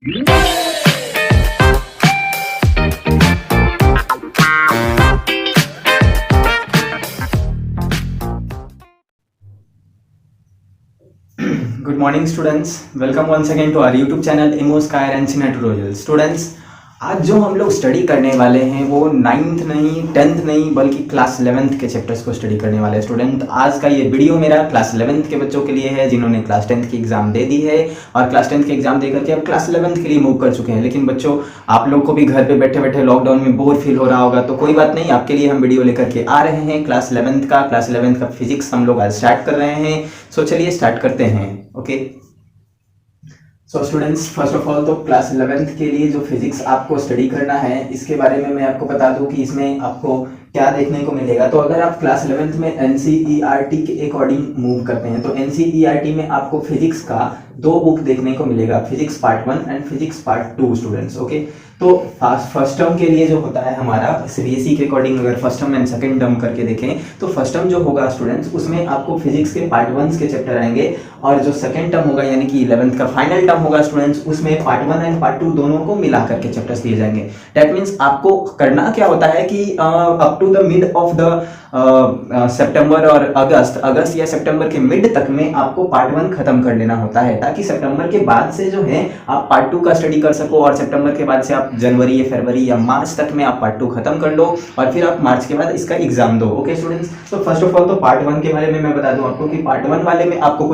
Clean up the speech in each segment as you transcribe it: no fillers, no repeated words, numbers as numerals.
Good morning students, welcome once again to our YouTube channel IMOSKY and Sina Tutorials. Students, आज जो हम लोग study करने वाले हैं वो 9th नहीं 10th नहीं बल्कि क्लास 11th के चैप्टर्स को स्टडी करने वाले हैं स्टूडेंट। आज का ये वीडियो मेरा क्लास 11th के बच्चों के लिए है जिन्होंने क्लास 10th की एग्जाम दे दी है और क्लास 10th की एग्जाम दे करके अब क्लास 11th के लिए मूव कर चुके हैं। लेकिन बच्चों, आप लोग को भी घर पे बैठे बैठे लॉकडाउन में बोर फील हो रहा होगा, तो कोई बात नहीं, आपके लिए हम वीडियो लेकर के आ रहे हैं क्लास 11th का फिजिक्स हम लोग आज स्टार्ट कर रहे हैं। सो चलिए स्टार्ट करते हैं। Okay so students, first of all तो क्लास 11th के लिए जो फिजिक्स आपको स्टडी करना है इसके बारे में मैं आपको बता दूं कि इसमें आपको क्या देखने को मिलेगा। तो अगर आप क्लास 11th में एनसीईआरटी के अकॉर्डिंग मूव करते हैं तो एनसीईआरटी में आपको फिजिक्स का 2 बुक देखने को मिलेगा, physics part 1 and physics part 2 students. Okay, तो फर्स्ट टर्म के लिए जो होता है हमारा सीबीएसई के अकॉर्डिंग अगर first term and second term करके देखें तो फर्स्ट टर्म जो होगा स्टूडेंट्स उसमें आपको फिजिक्स के पार्ट 1 के चैप्टर आएंगे और जो सेकंड टर्म होगा यानी कि 11th का फाइनल टर्म होगा स्टूडेंट्स उसमें पार्ट 1 एंड पार्ट 2 दोनों को मिला करके चैप्टर्स दिए जाएंगे। दैट मीन्स आपको करना क्या होता है कि up to the mid of the सितंबर और अगस्त या सितंबर के मिड तक में आपको पार्ट 1 खत्म कर लेना होता है ताकि सितंबर के बाद से जो है आप पार्ट 2 का स्टडी कर सको और सितंबर के बाद से आप जनवरी या फरवरी या मार्च तक में आप पार्ट 2 खत्म कर लो और फिर आप मार्च के बाद इसका एग्जाम दो। ओके स्टूडेंट्स, तो फर्स्ट ऑफ ऑल तो पार्ट 1 के बारे में मैं बता दूं आपको कि पार्ट 1 वाले में आपको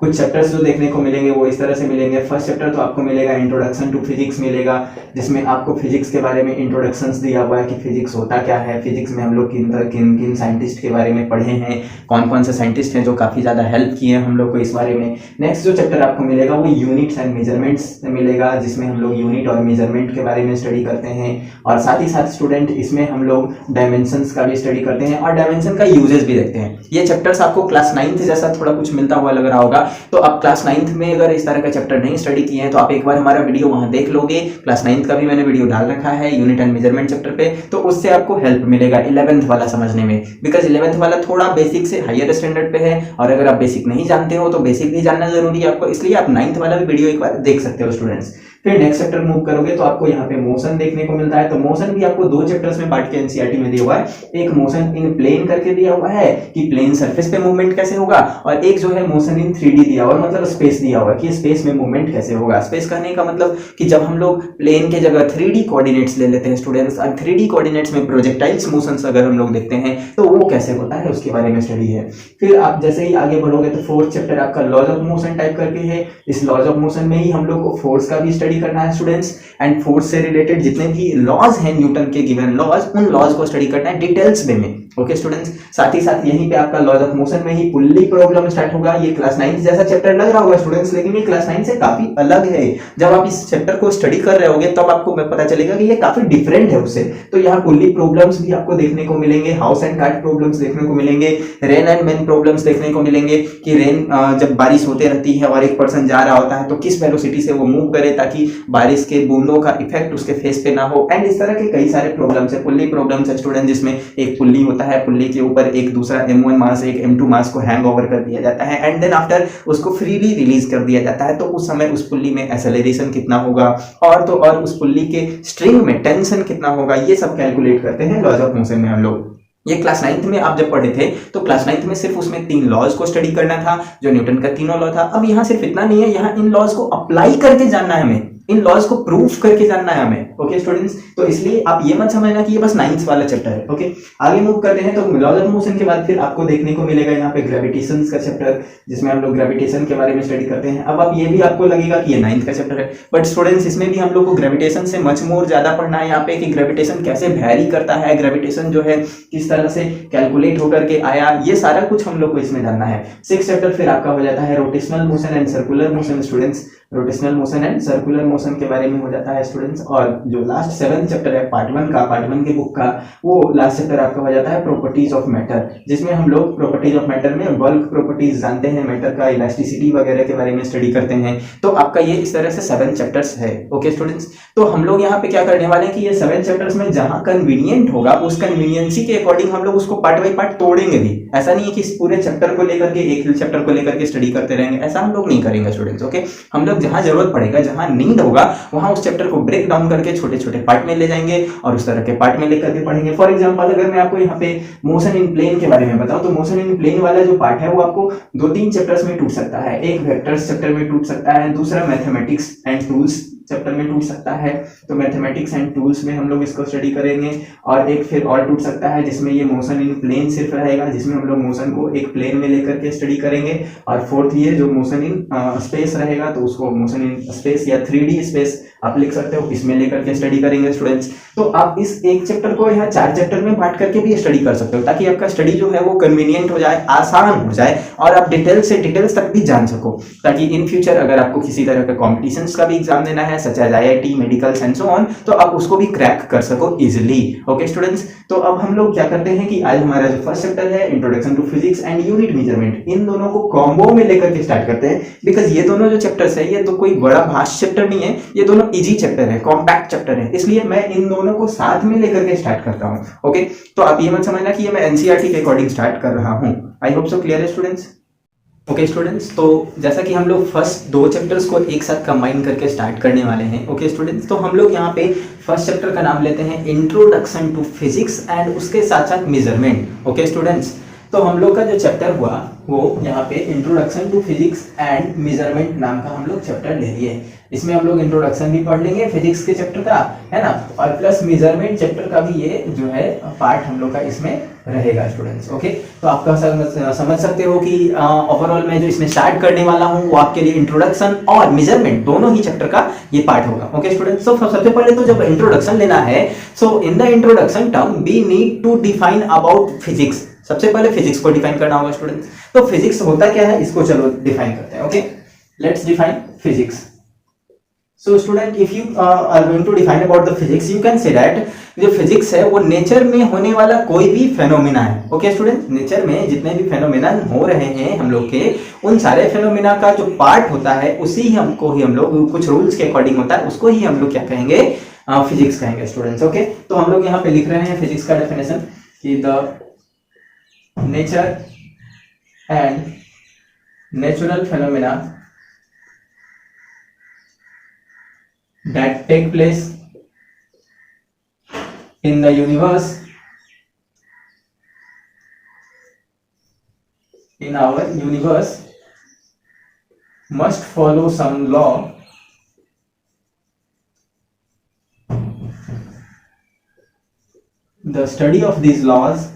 कुछ चैप्टर्स जो देखने को मिलेंगे वो इस तरह से मिलेंगे। फर्स्ट चैप्टर तो आपको मिलेगा इंट्रोडक्शन टू फिजिक्स मिलेगा, जिसमें आपको फिजिक्स के बारे में इंट्रोडक्शंस दिया हुआ है कि फिजिक्स होता क्या है, फिजिक्स में हम लोग किन साइंटिस्ट के बारे में पढ़े हैं, कौन कौन से साइंटिस्ट हैं जो काफी ज्यादा हेल्प किए हैं हम लोग को इस बारे में। नेक्स्ट जो चैप्टर आपको मिलेगा वो यूनिट्स एंड मेजरमेंट्स मिलेगा, जिसमें हम लोग यूनिट और मेजरमेंट के बारे में स्टडी करते हैं और साथ ही साथ स्टूडेंट इसमें हम लोग डायमेंशंस का भी स्टडी करते हैं और डायमेंशन का यूजेस भी देखते हैं। ये चैप्टर्स आपको क्लास 9th जैसा थोड़ा कुछ मिलता हुआ लग रहा होगा, तो आप क्लास 9th में अगर इस तरह का चैप्टर नहीं स्टडी किए हैं तो आप एक बार हमारा वीडियो वहां देख लोगे। क्लास 9th का भी मैंने वीडियो डाल रखा है यूनिट एंड मेजरमेंट चैप्टर पे, तो उससे आपको हेल्प मिलेगा 11th वाला समझने में, बिकॉज 11th वाला थोड़ा बेसिक से हायर स्टैंडर्ड पे है और अगर आप बेसिक नहीं जानते हो तो बेसिक भी जानना जरूरी है आपको, इसलिए आप 9th वाला भी वीडियो एक बार देख सकते हो स्टूडेंट्स। फिर नेक्स्ट चैप्टर मूव करोगे तो आपको यहाँ पे मोशन देखने को मिलता है, तो मोशन भी आपको 2 चैप्टर्स में बांट के एनसीईआरटी में दिया हुआ है। एक मोशन इन प्लेन करके दिया हुआ है कि प्लेन सरफेस पे मूवमेंट कैसे होगा, और एक जो है मोशन इन 3D दिया हुआ है, मतलब स्पेस दिया हुआ है कि स्पेस में मूवमेंट कैसे होगा। स्पेस कहने का मतलब कि जब हम लोग प्लेन के जगह 3D कोऑर्डिनेट्स ले लेते हैं स्टूडेंट्स और 3D कोऑर्डिनेट्स में प्रोजेक्टाइल्स मोशंस अगर हम लोग देखते हैं तो वो कैसे होता है उसके बारे में स्टडी है। फिर आप जैसे ही आगे बढ़ोगे तो 4th चैप्टर आपका लॉज ऑफ मोशन टाइप करके है। इस लॉज ऑफ मोशन में ही हम लोग को फोर्स का भी स्टडी करना है स्टूडेंट्स, एंड फोर्स से रिलेटेड जितने भी लॉज हैं न्यूटन के गिवन लॉज, उन लॉज को स्टडी करना है डिटेल्स में। ओके स्टूडेंट्स, साथ ही साथ यहीं पे आपका लॉज ऑफ मोशन में ही पुल्ली प्रॉब्लम स्टार्ट होगा। ये क्लास 9 जैसा चैप्टर लग रहा होगा स्टूडेंट्स, लेकिन ये क्लास 9 से काफी अलग है। जब आप इस चैप्टर को स्टडी कर रहे होगे तब आपको पता चलेगा कि ये काफी डिफरेंट है उससे। तो यहाँ पुल्ली प्रॉब्लम्स भी आपको देखने को मिलेंगे, हाउस एंड कार्ट प्रॉब्लम्स देखने को मिलेंगे, रेन एंड मेन प्रॉब्लम्स देखने को मिलेंगे कि रेन जब बारिश होते रहती है और एक पर्सन जा रहा होता है तो किस वेलोसिटी से वो मूव करे ताकि बारिश के बूंदों का इफेक्ट उसके फेस पे ना हो, एंड इस तरह के कई सारे प्रॉब्लम्स है। पुल्ली प्रॉब्लम्स है स्टूडेंट, जिसमें एक पुल्ली होता है, पुल्ली के ऊपर एक दूसरा M1 मास एक M2 मास को हैंग ओवर कर दिया जाता है एंड देन आफ्टर उसको फ्रीली रिलीज कर दिया जाता है, तो उस समय उस पुल्ली में एक्सेलरेशन कितना होगा और तो और उस पुल्ली के स्ट्रिंग में टेंशन कितना होगा, ये सब कैलकुलेट करते हैं लॉज ऑफ मोशन में हम लोग। ये क्लास 9th में आप जब पढ़े थे तो क्लास 9th में सिर्फ उसमें 3 लॉज को स्टडी करना था जो न्यूटन का तीनों लॉ था। अब यहाँ सिर्फ इतना नहीं है, यहाँ इन लॉज को अप्लाई करके जानना है हमें, इन लॉज को प्रूफ करके जानना है हमें। ओके स्टूडेंट्स, तो इसलिए आप ये मत समझना कि ये बस 9th वाला चैप्टर है। ओके, आगे मूव करते हैं तो लॉज ऑफ मोशन के बाद फिर आपको देखने को मिलेगा यहाँ पे ग्रेविटेशन का चैप्टर, जिसमें हम लोग ग्रेविटेशन के बारे में स्टडी करते हैं। अब आप ये भी आपको लगेगा कि ये 9th का चैप्टर है, बट स्टूडेंट्स इसमें भी हम लोग को ग्रेविटेशन से मच मोर ज्यादा पढ़ना है यहाँ पे कि ग्रेविटेशन कैसे वैरी करता है, ग्रेविटेशन जो है किस तरह से कैलकुलेट होकर के आया, ये सारा कुछ हम लोग को इसमें जानना है। 6th चैप्टर फिर आपका हो जाता है rotational motion and circular motion students, rotational motion and circular motion के बारे में हो जाता है स्टूडेंट्स। और जो लास्ट 7th चैप्टर है पार्ट 1 के बुक का, वो लास्ट चैप्टर आपका हो जाता है प्रॉपर्टीज ऑफ मैटर, जिसमें हम लोग प्रॉपर्टीज ऑफ मैटर में बल्क प्रॉपर्टीज जानते हैं, मैटर का इलास्टिसिटी वगैरह के बारे में स्टडी करते हैं। तो आपका ये इस तरह से 7 चैप्टर्स है। ओके स्टूडेंट्स, तो हम लोग यहाँ पे क्या करने वाले हैं कि ये 7 चैप्टर्स में जहां कन्वीनियंट होगा उस कन्वीनियंसी के अकॉर्डिंग हम लोग उसको पार्ट बाय पार्ट तोड़ेंगे भी। ऐसा नहीं है कि इस पूरे चैप्टर को लेकर के एक चैप्टर को लेकर के स्टडी करते रहेंगे, ऐसा हम लोग नहीं करेंगे स्टूडेंट्स। ओके, हम लोग वक्त जहां जरूरत पड़ेगा, जहां नीड होगा, वहां उस चैप्टर को ब्रेक डाउन करके छोटे छोटे पार्ट में ले जाएंगे और उस तरह के पार्ट में लेकर के पढ़ेंगे। फॉर एग्जांपल अगर मैं आपको यहाँ पे मोशन इन प्लेन के बारे में बताऊं तो मोशन इन प्लेन वाला जो पार्ट है वो आपको 2-3 चैप्टर्स में टूट सकता है। एक वेक्टर्स चैप्टर में टूट सकता है, दूसरा मैथमेटिक्स एंड टूल्स चैप्टर में टूट सकता है, तो मैथमेटिक्स एंड टूल्स में हम लोग इसको स्टडी करेंगे। और एक फिर और टूट सकता है जिसमें ये मोशन इन प्लेन सिर्फ रहेगा, जिसमें हम लोग मोशन को एक प्लेन में लेकर के स्टडी करेंगे। और फोर्थ ये जो मोशन इन स्पेस रहेगा तो उसको मोशन इन स्पेस या 3D स्पेस आप लिख सकते हो, इसमें लेकर के स्टडी करेंगे स्टूडेंट्स। तो आप इस एक चैप्टर को यहाँ 4 चैप्टर में बांट करके भी स्टडी कर सकते हो ताकि आपका स्टडी जो है वो कन्वीनियंट हो जाए, आसान हो जाए और आप डिटेल्स से डिटेल्स तक भी जान सको, ताकि इन फ्यूचर अगर आपको किसी तरह का कॉम्पिटिशन्स का भी एग्जाम देना है such as IIT, medical and so on, तो आप उसको भी क्रैक कर सको इजिली। ओके स्टूडेंट्स, तो अब हम लोग क्या करते हैं कि आज हमारा जो फर्स्ट चैप्टर है introduction to physics and unit measurement, इन दोनों को कॉम्बो में लेकर के स्टार्ट करते हैं। बिकॉज ये दोनों जो चैप्टर्स है ये तो कोई बड़ा भास्ट चैप्टर नहीं है, ये दोनों इजी चैप्टर है, कॉम्पैक्ट चैप्टर है, इसलिए मैं इन दोनों को साथ में लेकर के स्टार्ट करता हूँ। ओके, तो आप ये मत समझना कि ये मैं NCERT के अकॉर्डिंग स्टार्ट कर रहा हूँ। आई होप सो क्लियर है स्टूडेंट्स। ओके स्टूडेंट्स, तो जैसा कि हम लोग फर्स्ट 2 चैप्टर्स को एक साथ कंबाइन करके स्टार्ट करने वाले हैं। ओके स्टूडेंट्स, तो हम लोग यहाँ पे फर्स्ट चैप्टर का नाम लेते हैं इंट्रोडक्शन टू फिजिक्स एंड उसके साथ साथ मेजरमेंट। ओके स्टूडेंट्स, तो हम लोग का जो चैप्टर हुआ वो यहाँ पे introduction to physics and measurement नाम का हम लोग चैप्टर ले लिए। इसमें हम लोग इंट्रोडक्शन भी पढ़ लेंगे फिजिक्स के चैप्टर का, है ना, और प्लस मेजरमेंट चैप्टर का भी ये जो है पार्ट हम लोग का इसमें रहेगा स्टूडेंट्स। ओके, तो आप समझ सकते हो कि ओवरऑल मैं जो इसमें स्टार्ट करने वाला हूँ वो आपके लिए इंट्रोडक्शन और मेजरमेंट दोनों ही चैप्टर का ये पार्ट होगा। ओके स्टूडेंट्स, तो सबसे पहले तो जब इंट्रोडक्शन लेना है, so in the introduction term we need to define about physics. सबसे पहले फिजिक्स को डिफाइन करना होगा स्टूडेंट्स। तो फिजिक्स होता क्या है इसको चलो डिफाइन करते हैं। Okay, let's define physics. So student, if you are going to define about the physics, you can say that जो फिजिक्स है वो नेचर में होने वाला कोई भी फेनोमेना है। ओके स्टूडेंट, नेचर में जितने भी फेनोमेना हो रहे हैं हम लोग के, उन सारे फेनोमेना का जो पार्ट होता है उसी हमको ही हम लोग कुछ रूल्स के अकॉर्डिंग होता है, उसको ही हम लोग क्या कहेंगे, फिजिक्स कहेंगे स्टूडेंट्स। ओके, तो हम लोग यहाँ पे लिख रहे हैं फिजिक्स का डेफिनेशन कि the nature and natural phenomena that take place in the universe, in our universe, must follow some law the study of these laws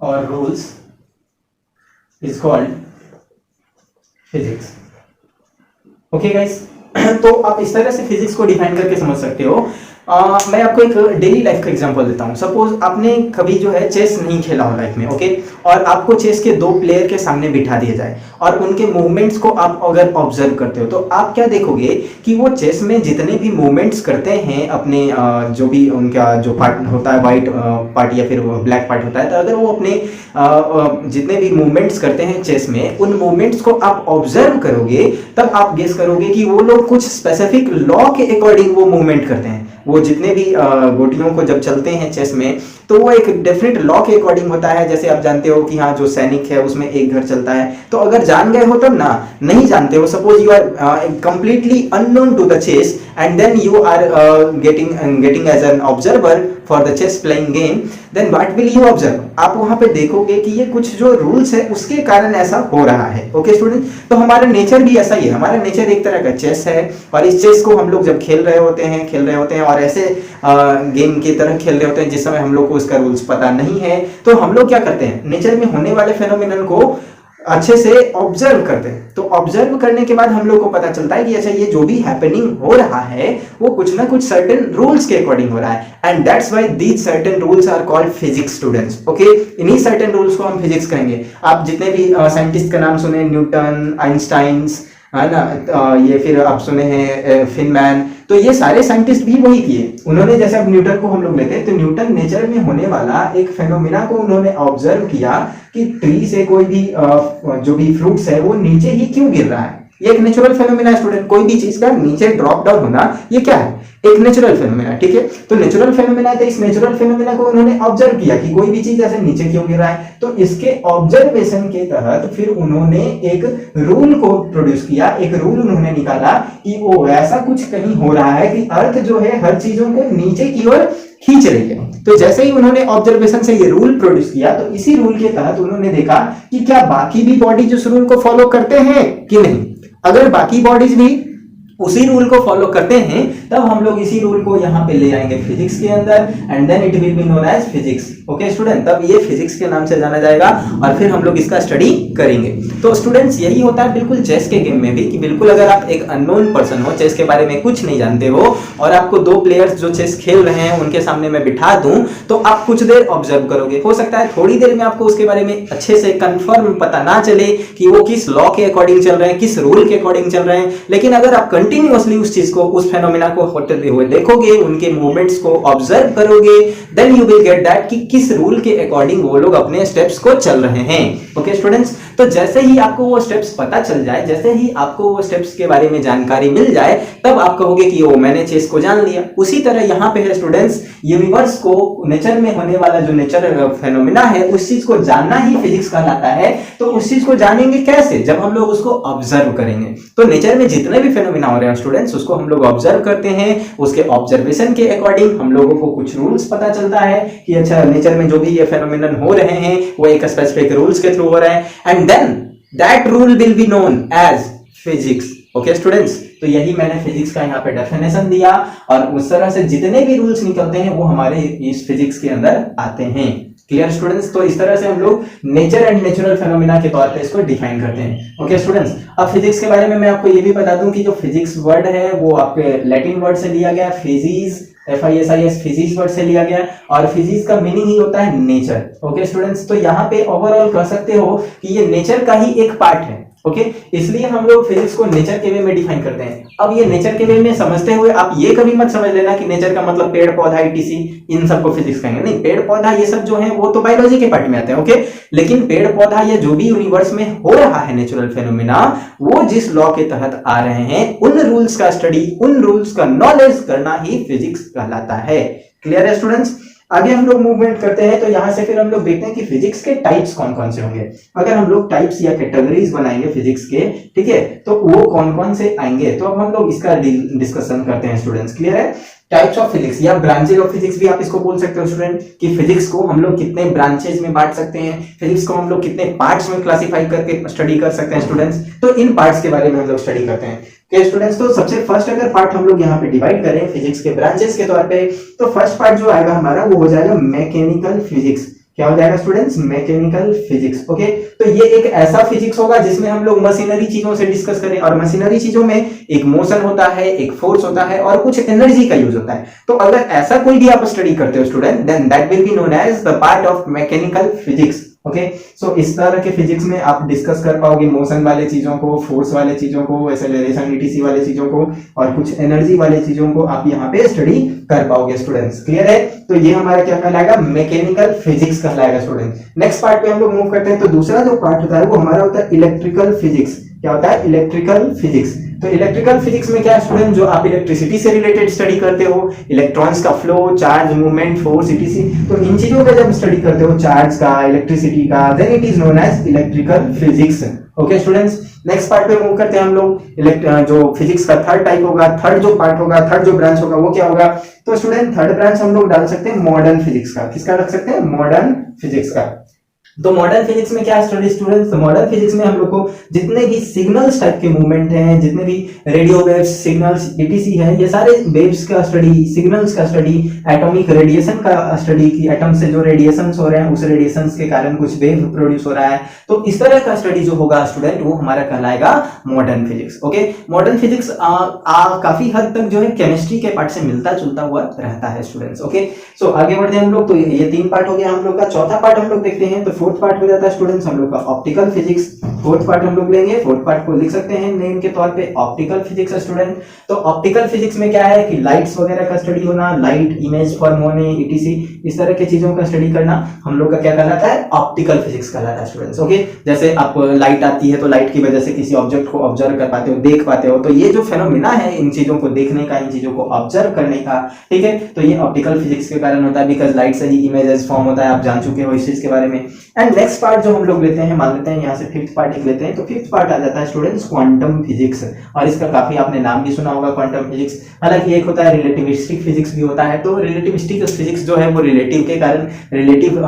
or rules is called physics. Okay guys, तो आप इस तरह से physics को define करके समझ सकते हो। मैं आपको एक डेली लाइफ का एग्जांपल देता हूँ। सपोज आपने कभी जो है चेस नहीं खेला हो लाइफ में, ओके, और आपको चेस के 2 प्लेयर के सामने बिठा दिया जाए और उनके मूवमेंट्स को आप अगर ऑब्जर्व करते हो तो आप क्या देखोगे कि वो चेस में जितने भी मूवमेंट्स करते हैं अपने जो भी उनका जो पार्ट होता है, वाइट पार्ट या फिर ब्लैक पार्ट होता है, तो अगर वो अपने जितने भी मूवमेंट्स करते हैं चेस में, उन मूवमेंट्स को आप ऑब्जर्व करोगे तब आप गेस करोगे कि वो लोग कुछ स्पेसिफिक लॉ के अकॉर्डिंग वो मूवमेंट करते हैं। वो जितने भी गोटियों को जब चलते हैं चेस में तो वो एक डेफिनेट लॉ के अकॉर्डिंग होता है। जैसे आप जानते हो कि हाँ, जो सैनिक है उसमें एक घर चलता है, तो अगर जान गए हो तब ना, नहीं जानते हो, suppose you are completely unknown to the chess and then you are getting as an observer for the chess playing game, then what will you observe, आप वहां पे देखोगे कि ये कुछ जो रूल्स है उसके कारण ऐसा हो रहा है। ओके स्टूडेंट, तो हमारा नेचर भी ऐसा ही है। हमारा नेचर एक तरह का चेस है और इस चेस को हम लोग जब खेल रहे होते हैं और ऐसे गेम की तरह खेल रहे होते हैं जिस समय हम लोग को उसका रूल्स पता नहीं है, तो हम लोग क्या करते हैं, नेचर में होने वाले फेनोमेनन को अच्छे से ऑब्जर्व करते हैं। तो ऑब्जर्व करने के बाद हम लोग को पता चलता है कि अच्छा ये जो भी हैपनिंग हो रहा है वो कुछ ना कुछ सर्टेन रूल्स के अकॉर्डिंग हो रहा है, and that's why these certain rules are called physics students. Okay, इन्हीं सर्टेन रूल्स को हम फिजिक्स कहेंगे। आप जितने भी साइंटिस्ट का नाम सुने, न्यूटन, आइंस्टाइंस, है ना, ये फिर आप सुने हैं फिनमैन, तो ये सारे साइंटिस्ट भी वही किए। उन्होंने, जैसे अब न्यूटन को हम लोग लेते हैं, तो न्यूटन नेचर में होने वाला एक फेनोमेना को उन्होंने ऑब्जर्व किया कि ट्री से कोई भी जो भी फ्रूट्स है वो नीचे ही क्यों गिर रहा है। ये एक नेचुरल फेनोमेना है स्टूडेंट। कोई भी चीज का नीचे ड्रॉप डाउन होना ये क्या है, एक नेचुरल फेनोमेना, ठीक है। तो नेचुरल फेनोमेना, तो इस नेचुरल फेनोमेना को उन्होंने ऑब्जर्व किया कि कोई भी चीज ऐसे नीचे क्यों गिर रहा है, तो इसके ऑब्जर्वेशन के तहत फिर उन्होंने एक रूल को प्रोड्यूस किया, एक रूल उन्होंने निकाला कि वो ऐसा कुछ कहीं हो रहा है कि अर्थ जो है हर चीजों को नीचे की ओर खींच रही है। तो जैसे ही उन्होंने ऑब्जर्वेशन से ये रूल प्रोड्यूस किया, तो इसी रूल के तहत उन्होंने देखा कि क्या बाकी भी बॉडीज उस रूल को फॉलो करते हैं कि नहीं। अगर बाकी बॉडीज भी उसी रूल को फॉलो करते हैं, तब हम लोग इसी रूल को यहाँ पे ले आएंगे फिजिक्स के अंदर, and then it will be known as physics. Okay student, तब ये फिजिक्स के नाम से जाना जाएगा और फिर हम लोग इसका स्टडी करेंगे। तो स्टूडेंट्स यही होता है बिल्कुल चेस के गेम में भी, कि बिल्कुल अगर आप एक अननोन पर्सन हो, चेस के बारे में कुछ नहीं जानते हो, और आपको दो प्लेयर्स जो चेस खेल रहे हैं उनके सामने मैं बिठा दूं, तो आप कुछ देर ऑब्जर्व करोगे। हो सकता है थोड़ी देर में आपको उसके बारे में अच्छे से कंफर्म पता ना चले कि वो किस लॉ के अकॉर्डिंग चल रहे हैं, किस रूल के अकॉर्डिंग चल रहे हैं, लेकिन अगर आप कंटिन्यूअसली उस चीज को, उस फेनोमेना को होते हुए देखोगे, उनके मूवमेंट्स को ऑब्जर्व करोगे, then you will get that कि किस रूल के अकॉर्डिंग वो लोग अपने स्टेप्स को चल रहे हैं। ओके स्टूडेंट्स, तो जैसे ही आपको वो स्टेप्स पता चल जाए, जैसे ही आपको वो स्टेप्स के बारे में जानकारी मिल जाए, तब आप कहोगे कि ओ मैंने चेस को जान लिया। उसी तरह यहाँ पे है स्टूडेंट्स, यूनिवर्स को, नेचर में होने वाला जो नेचर फेनोमेना है, उस चीज को जानना ही फिजिक्स कहलाता है। तो उस चीज को जानेंगे कैसे, जब हम लोग उसको ऑब्जर्व करेंगे। तो नेचर में जितने भी फेनोमेना हो रहे हैं स्टूडेंट्स, उसको हम लोग ऑब्जर्व करते हैं, उसके ऑब्जर्वेशन के अकॉर्डिंग हम लोगों को कुछ रूल्स पता चलता है कि अच्छा नेचर में जो भी ये फेनोमेनन हो रहे हैं वो एक स्पेसिफिक रूल्स के थ्रू हो रहा है, and then that rule will be known as physics. Okay students, तो यही मैंने फिजिक्स का यहाँ पे डेफिनेशन दिया, और उस तरह से जितने भी रूल्स निकलते हैं वो हमारे इस फिजिक्स के अंदर आते हैं। क्लियर स्टूडेंट्स, तो इस तरह से हम लोग नेचर एंड नेचुरल फेनोमेना के तौर पे इसको डिफाइन करते हैं। ओके स्टूडेंट्स, अब फिजिक्स के बारे में मैं आपको ये भी बता दूं कि जो फिजिक्स वर्ड है वो आपके लैटिन वर्ड से लिया गया, फिजिक्स, FISIS, फिजिक्स वर्ड से लिया गया, और फिजिक्स का मीनिंग ही होता है नेचर। ओके स्टूडेंट्स, तो यहाँ पे ओवरऑल कह सकते हो कि ये नेचर का ही एक पार्ट है। ओके, इसलिए हम लोग फिजिक्स को नेचर के वे में डिफाइन करते हैं। अब ये नेचर के वे में समझते हुए आप ये कभी मत समझ लेना कि नेचर का मतलब पेड़ पौधा etc इन सबको फिजिक्स कहेंगे, नहीं। पेड़ पौधा ये सब जो है वो तो बायोलॉजी के पार्ट में आते हैं। ओके, लेकिन पेड़ पौधा या जो भी यूनिवर्स में हो रहा है नेचुरल फेनोमेना, वो जिस लॉ के तहत आ रहे हैं, उन रूल्स का स्टडी, उन रूल्स का नॉलेज करना ही फिजिक्स कहलाता है। क्लियर है स्टूडेंट्स? आगे हम लोग मूवमेंट करते हैं, तो यहां से फिर हम लोग देखते हैं कि फिजिक्स के टाइप्स कौन कौन से होंगे। अगर हम लोग टाइप्स या कैटेगरीज बनाएंगे फिजिक्स के, ठीक है, तो वो कौन कौन से आएंगे, तो अब हम लोग इसका डिस्कशन करते हैं स्टूडेंट्स। क्लियर है? टाइप्स ऑफ फिजिक्स या ब्रांचेज ऑफ फिजिक्स भी आप इसको बोल सकते हो स्टूडेंट, कि फिजिक्स को हम लोग कितने ब्रांचेज में बांट सकते हैं, फिजिक्स को हम लोग कितने पार्ट्स में क्लासिफाई करके स्टडी कर सकते हैं स्टूडेंट्स। तो इन पार्ट्स के बारे में हम लोग स्टडी करते हैं। Okay, स्टूडेंट्स, तो सबसे फर्स्ट अगर पार्ट हम लोग यहाँ पे डिवाइड करें फिजिक्स के ब्रांचेस के तौर पे, तो फर्स्ट पार्ट जो आएगा हमारा वो हो जाएगा मैकेनिकल फिजिक्स। क्या हो जाएगा स्टूडेंट्स? Mechanical physics. ओके, तो ये एक ऐसा फिजिक्स होगा जिसमें हम लोग मशीनरी चीजों से डिस्कस करें, और मशीनरी चीजों में एक मोशन होता है, एक फोर्स होता है, और कुछ एनर्जी का यूज होता है। तो अगर ऐसा कोई भी आप स्टडी करते हो student, then that will be known as the part of mechanical physics. Okay, so इस तरह के फिजिक्स में आप डिस्कस कर पाओगे मोशन वाले चीजों को, फोर्स वाले चीजों को, एक्सेलरेशन etc वाले चीजों को, और कुछ एनर्जी वाले चीजों को आप यहाँ पे स्टडी कर पाओगे स्टूडेंट्स। क्लियर है? तो ये हमारा क्या कहलाएगा? मैकेनिकल फिजिक्स कहलाएगा स्टूडेंट। नेक्स्ट पार्ट पे हम लोग मूव करते हैं, तो दूसरा जो पार्ट होता है वो हमारा होता है इलेक्ट्रिकल फिजिक्स। क्या होता है? Electrical physics. तो इलेक्ट्रिकल फिजिक्स में क्या है स्टूडेंट? जो आप इलेक्ट्रिसिटी से रिलेटेड स्टडी करते हो, इलेक्ट्रॉन्स का flow, charge, movement, force etc, तो इन चीजों का जब स्टडी करते हो, चार्ज का, इलेक्ट्रिसिटी का, then it is known as electrical physics. Okay students, next part पे मूव करते हैं हम लोग। जो फिजिक्स का थर्ड टाइप होगा, थर्ड जो पार्ट होगा, थर्ड जो ब्रांच होगा वो क्या होगा? तो स्टूडेंट थर्ड ब्रांच हम लोग डाल सकते हैं मॉडर्न फिजिक्स का। किसका रख सकते हैं? मॉडर्न फिजिक्स का। तो मॉडर्न फिजिक्स में क्या स्टडी स्टूडेंट्स? तो मॉडर्न फिजिक्स में हम लोग को जितने भी सिग्नल्स टाइप के मूवमेंट हैं, जितने भी रेडियो वेव्स, सिग्नल्स etc है, ये सारे वेव्स का स्टडी, सिग्नल्स का स्टडी, एटॉमिक रेडिएशन का स्टडी, की एटम से जो रेडिएशंस हो रहे हैं उस रेडिएशंस के कारण कुछ वेव प्रोड्यूस हो रहा है, तो इस तरह का स्टडी जो होगा स्टूडेंट वो हमारा कहलाएगा modern physics. Okay, modern physics काफी हद तक जो है केमिस्ट्री के पार्ट से मिलता जुलता हुआ रहता है स्टूडेंट्स। ओके, सो आगे बढ़ते हैं हम लोग। तो ये तीन पार्ट हो गया हम लोग का। चौथा पार्ट हम लोग देखते हैं, तो फोर्थ पार्ट हो जाता है स्टूडेंट्स हम लोग का ऑप्टिकल फिजिक्स। फोर्थ पार्ट हम लोग लेंगे, फोर्थ पार्ट को लिख सकते हैं नेम के तौर पे ऑप्टिकल फिजिक्स स्टूडेंट। तो ऑप्टिकल फिजिक्स में क्या है कि लाइट्स वगैरह का स्टडी होना, लाइट इमेज फॉर्म होने, ईटीसी इस तरह की चीजों का स्टडी करना हम लोग का क्या कहलाता है, ऑप्टिकल फिजिक्स कहलाता है स्टूडेंट्स। ओके, जैसे आप लाइट आती है तो लाइट की वजह से किसी ऑब्जेक्ट को ऑब्जर्व कर पाते हो, देख पाते हो, तो ये जो फेनोमेना है इन चीजों को देखने का, इन चीजों को ऑब्जर्व करने का, ठीक है, तो ये ऑप्टिकल फिजिक्स के कारण होता है, बिकॉज लाइट से ही इमेजेस फॉर्म होता है, आप जान चुके हो इस चीज के बारे में। एंड नेक्स्ट पार्ट जो हम लोग लेते हैं, मान लेते हैं यहाँ से फिफ्थ पार्ट लिख लेते हैं, तो फिफ्थ पार्ट आ जाता है स्टूडेंट्स क्वांटम फिजिक्स, और इसका काफी आपने नाम भी सुना होगा क्वांटम फिजिक्स। हालांकि एक होता है रिलेटिविस्टिक फिजिक्स भी होता है, तो रिलेटिविस्टिक फिजिक्स जो है वो रिलेटिव के कारण रिलेटिव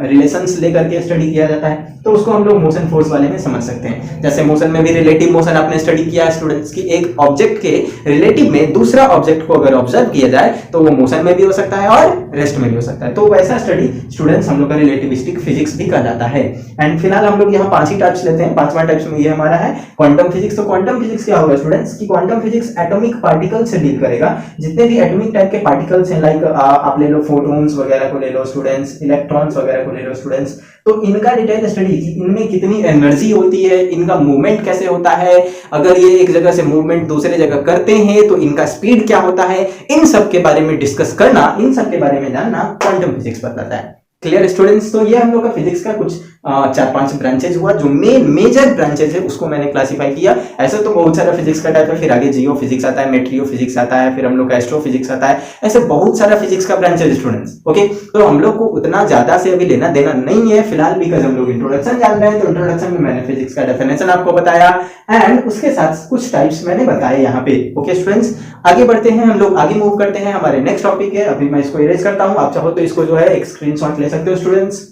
रिलेशंस लेकर के स्टडी किया जाता है, तो उसको हम लोग मोशन फोर्स वाले में समझ सकते हैं। जैसे मोशन में भी रिलेटिव मोशन आपने स्टडी किया स्टूडेंट्स की, एक ऑब्जेक्ट के रिलेटिव में दूसरा ऑब्जेक्ट को अगर ऑब्जर्व किया जाए तो वो मोशन में भी हो सकता है और रेस्ट में भी हो सकता है, तो वैसा स्टडी स्टूडेंट्स हम लोग का रिलेटिविस्टिक फिजिक्स भी कहलाता है। एंड फिलहाल हम लोग यहाँ 5 ही टाइप्स लेते हैं, 5वां टाइप्स में ये हमारा है क्वांटम फिजिक्स। तो क्वांटम फिजिक्स क्या होगा स्टूडेंट्स की क्वांटम फिजिक्स एटॉमिक पार्टिकल से डील करेगा, जितने भी एटॉमिक टाइप के पार्टिकल्स हैं, लाइक आप ले लो फोटॉन्स वगैरह को ले लो स्टूडेंट्स, इलेक्ट्रॉन्स वगैरह को ले लो स्टूडेंट्स, तो इनका डिटेल स्टडी, इनमें कितनी एनर्जी होती है, इनका मूवमेंट कैसे होता है, अगर ये एक जगह से मूवमेंट दूसरे जगह करते हैं तो इनका स्पीड क्या होता है, इन सब के बारे में डिस्कस करना, इन सब के बारे में जानना क्वांटम फिजिक्स बताता है। क्लियर स्टूडेंट्स, तो ये हम लोग का फिजिक्स का कुछ 4-5 ब्रांचेज हुआ, जो मेजर ब्रांचेज है उसको मैंने क्लासिफाई किया। ऐसे तो बहुत सारा फिजिक्स का टाइप है, फिर आगे जियो फिजिक्स आता है, मेट्रियो फिजिक्स आता है, फिर हम लोग का एस्ट्रो फिजिक्स आता है, ऐसे बहुत सारा फिजिक्स का ब्रांचेज स्टूडेंट्स। ओके, तो हम लोग को उतना ज्यादा से अभी लेना देना नहीं है फिलहाल, बिकॉज हम लोग इंट्रोडक्शन जान रहे हैं, तो इंट्रोडक्शन में मैंने फिजिक्स का डेफिनेशन आपको बताया एंड उसके साथ कुछ टाइप्स मैंने बताए यहाँ पे। ओके स्टूडेंट्स, आगे बढ़ते हैं, हम लोग आगे मूव करते हैं, हमारे नेक्स्ट टॉपिक है, अभी मैं इसको इरेज करता हूँ, आप चाहो तो इसको जो है एक स्क्रीनशॉट ले सकते हो स्टूडेंट्स।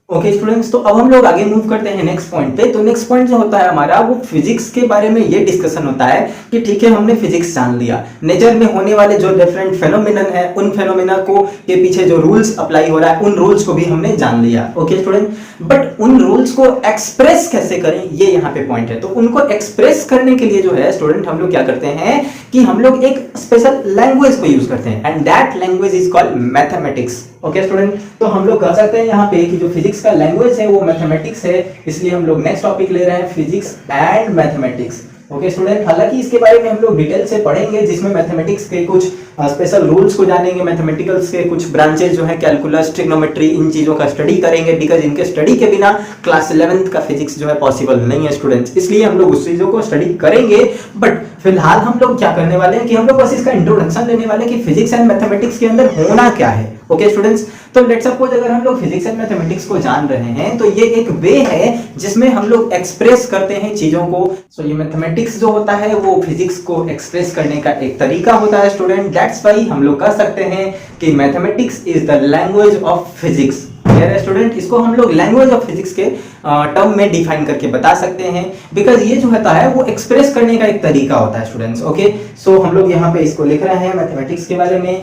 ओके स्टूडेंट्स, तो अब हम लोग आगे मूव करते हैं नेक्स्ट पॉइंट पे। तो नेक्स्ट पॉइंट जो होता है हमारा, वो फिजिक्स के बारे में ये डिस्कशन होता है कि ठीक है हमने फिजिक्स जान लिया, नेचर में होने वाले जो डिफरेंट फेनोमेनन है, उन फेनोमेना को के पीछे जो रूल्स अप्लाई हो रहा है, उन रूल्स को भी हमने जान लिया। ओके स्टूडेंट, बट उन रूल्स को एक्सप्रेस कैसे करें, ये यहाँ पे पॉइंट है। तो उनको एक्सप्रेस करने के लिए जो है स्टूडेंट हम लोग क्या करते हैं कि हम लोग एक स्पेशल लैंग्वेज को यूज करते हैं, and that language is called mathematics. Okay student, तो हम लोग कह सकते हैं यहाँ पे कि जो फिजिक्स का लैंग्वेज है वो मैथमेटिक्स है, इसलिए हम लोग नेक्स्ट टॉपिक ले रहे हैं physics and mathematics. Okay student, हालांकि इसके बारे में हम लोग डिटेल से पढ़ेंगे, जिसमें मैथमेटिक्स के कुछ स्पेशल रूल्स को जानेंगे, मैथमेटिकल्स के कुछ ब्रांचेस जो है कैलकुलस, ट्रिग्नोमेट्री, इन चीजों का स्टडी करेंगे, बिकॉज इनके स्टडी के बिना क्लास 11th का फिजिक्स जो है पॉसिबल नहीं है स्टूडेंट्स, इसलिए हम लोग उस चीजों को स्टडी करेंगे। बट फिलहाल हम लोग क्या करने वाले हैं कि हम लोग बस इसका इंट्रोडक्शन लेने वाले हैं कि फिजिक्स एंड मैथमेटिक्स के अंदर होना क्या है। ओके स्टूडेंट्स, तो लेट्स सपोज अगर हम लोग फिजिक्स एंड मैथमेटिक्स को जान रहे हैं, तो ये एक वे है जिसमें हम लोग एक्सप्रेस करते हैं चीजों को। सो ये मैथमेटिक्स जो होता है वो फिजिक्स को एक्सप्रेस करने का एक तरीका होता है स्टूडेंट, दैट्स व्हाई हम लोग कह सकते हैं कि mathematics is the language of physics. Clear है स्टूडेंट, इसको हम लोग लैंग्वेज ऑफ फिजिक्स के टर्म में डिफाइन करके बता सकते हैं, बिकॉज ये जो होता है वो एक्सप्रेस करने का एक तरीका होता है स्टूडेंट्स। ओके, सो हम लोग यहाँ पे इसको लिख रहे हैं मैथमेटिक्स के बारे में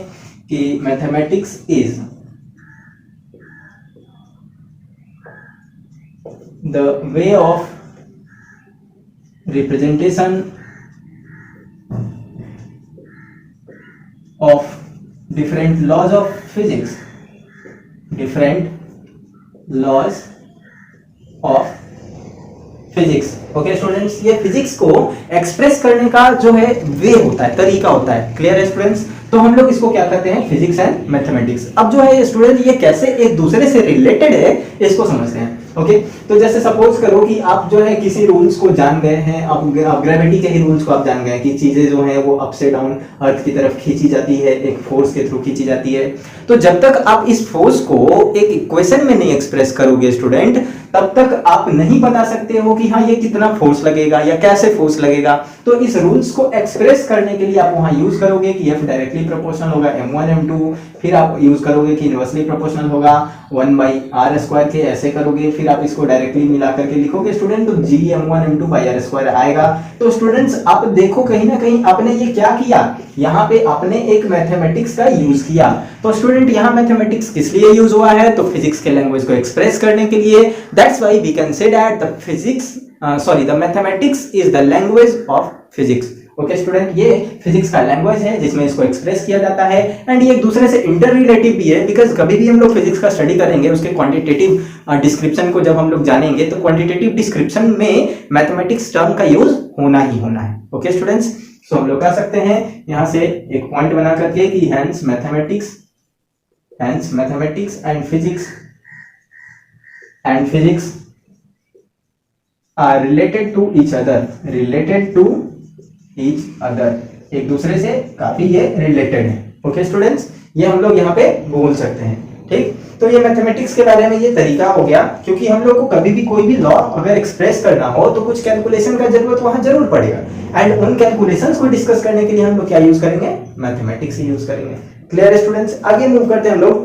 कि mathematics is the way of representation of different laws of physics, different laws of physics. Okay students, ये फिजिक्स को एक्सप्रेस करने का जो है वे होता है, तरीका होता है। क्लियर है स्टूडेंट्स, तो हम लोग इसको क्या कहते हैं फिजिक्स एंड मैथमेटिक्स। अब जो है स्टूडेंट ये कैसे एक दूसरे से रिलेटेड है इसको समझते हैं। ओके, तो जैसे सपोज करो कि आप जो है किसी रूल्स को जान गए हैं, आप ग्रेविटी के ही रूल्स को आप जान गए कि चीजें जो है वो अप से डाउन अर्थ की तरफ खींची जाती है, एक फोर्स के थ्रू खींची जाती है। तो जब तक आप इस फोर्स को एक इक्वेशन में नहीं एक्सप्रेस करोगे स्टूडेंट, तब तक आप नहीं बता सकते हो कि हाँ ये कितना फोर्स लगेगा या कैसे फोर्स लगेगा। तो इस रूल्स को एक्सप्रेस करने के लिए आप वहां यूज करोगे कि F डायरेक्टली प्रोपोर्शनल होगा m1 m2, फिर आप यूज करोगे कि इनवर्सली प्रोपोर्शनल होगा 1/r², के ऐसे करोगे, फिर आप इसको डायरेक्टली मिला करके लिखोगे स्टूडेंट, तो g m1 m2 r² आएगा। तो स्टूडेंट्स आप देखो कहीं ना कहीं आपने ये क्या किया, यहाँ पे आपने एक मैथमेटिक्स का यूज किया। तो स्टूडेंट यहाँ मैथमेटिक्स किस लिए यूज हुआ है, तो फिजिक्स के लैंग्वेज को एक्सप्रेस करने के लिए। That's why we can say that the mathematics is the language of physics. Okay student, ये फिजिक्स का लैंग्वेज है जिसमें इसको एक्सप्रेस किया जाता है एंड ये एक दूसरे से इंटर रिलेटिव भी है, बिकॉज कभी भी हम लोग फिजिक्स का स्टडी करेंगे उसके क्वांटिटेटिव डिस्क्रिप्शन को जब हम लोग जानेंगे तो क्वांटिटेटिव डिस्क्रिप्शन में मैथमेटिक्स टर्म का यूज होना ही होना है। ओके स्टूडेंट्स, सो हम लोग कह सकते हैं यहां से एक पॉइंट बना करके कि hence mathematics and physics are related to each other, एक दूसरे से काफी ये रिलेटेड है। ओके स्टूडेंट्स, ये हम लोग यहाँ पे बोल सकते हैं। ठीक, तो ये मैथमेटिक्स के बारे में ये तरीका हो गया, क्योंकि हम लोग को कभी भी कोई भी लॉ अगर एक्सप्रेस करना हो तो कुछ कैलकुलेशन का जरूरत वहां जरूर पड़ेगा एंड उन कैलकुलेशंस को डिस्कस करने के लिए हम लोग क्या यूज करेंगे, मैथमेटिक्स ही यूज करेंगे। क्लियर है स्टूडेंट्स, आगे मूव करते हैं हम लोग।